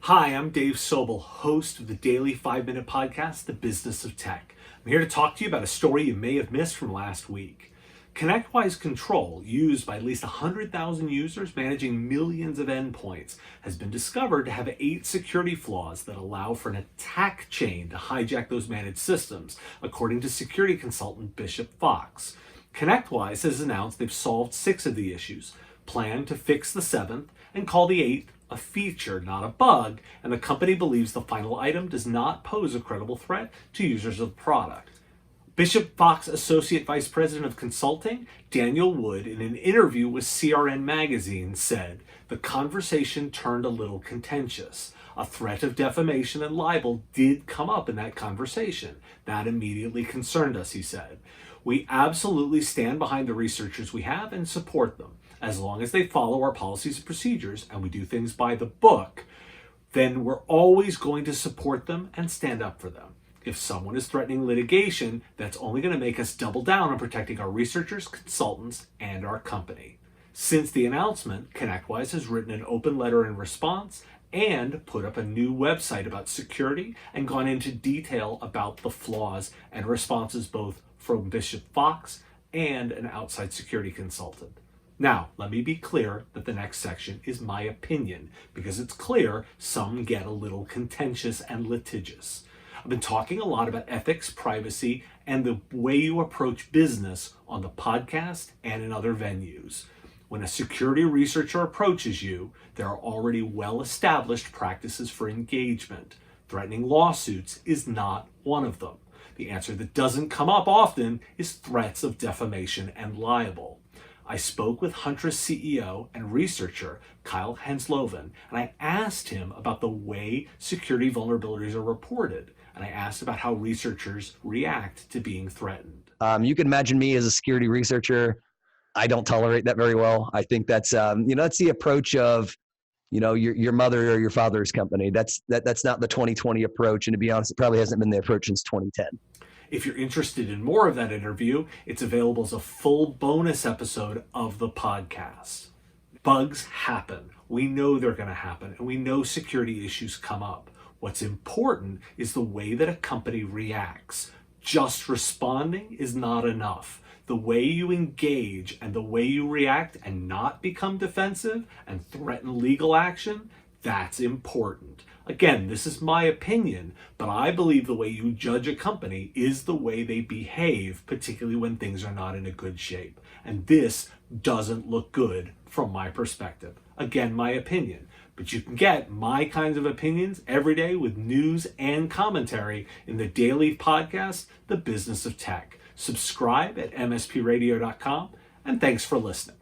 Hi, I'm Dave Sobel, host of the daily 5-minute podcast, The Business of Tech. I'm here to talk to you about a story you may have missed from last week. ConnectWise Control, used by at least 100,000 users managing millions of endpoints, has been discovered to have 8 security flaws that allow for an attack chain to hijack those managed systems, according to security consultant Bishop Fox. ConnectWise has announced they've solved 6 of the issues, plan to fix the 7th, and call the 8th a feature, not a bug, and the company believes the final item does not pose a credible threat to users of the product. Bishop Fox Associate Vice President of Consulting, Daniel Wood, in an interview with CRN Magazine, said, "The conversation turned a little contentious. A threat of defamation and libel did come up in that conversation. That immediately concerned us," he said. "We absolutely stand behind the researchers we have and support them. As long as they follow our policies and procedures and we do things by the book, then we're always going to support them and stand up for them. If someone is threatening litigation, that's only going to make us double down on protecting our researchers, consultants, and our company." Since the announcement, ConnectWise has written an open letter in response and put up a new website about security and gone into detail about the flaws and responses both from Bishop Fox and an outside security consultant. Now, let me be clear that the next section is my opinion, because it's clear some get a little contentious and litigious. I've been talking a lot about ethics, privacy, and the way you approach business on the podcast and in other venues. When a security researcher approaches you, there are already well-established practices for engagement. Threatening lawsuits is not one of them. The answer that doesn't come up often is threats of defamation and libel. I spoke with Huntress CEO and researcher Kyle Hensloven, and I asked him about the way security vulnerabilities are reported, and I asked about how researchers react to being threatened. You can imagine me as a security researcher. I don't tolerate that very well. I think that's that's the approach of your mother or your father's company. That's not the 2020 approach, and to be honest, it probably hasn't been the approach since 2010. If you're interested in more of that interview, it's available as a full bonus episode of the podcast. Bugs happen. We know they're going to happen, and we know security issues come up. What's important is the way that a company reacts. Just responding is not enough. The way you engage and the way you react and not become defensive and threaten legal action, that's important. Again, this is my opinion, but I believe the way you judge a company is the way they behave, particularly when things are not in a good shape. And this doesn't look good from my perspective. Again, my opinion. But you can get my kinds of opinions every day with news and commentary in the daily podcast, The Business of Tech. Subscribe at mspradio.com, and thanks for listening.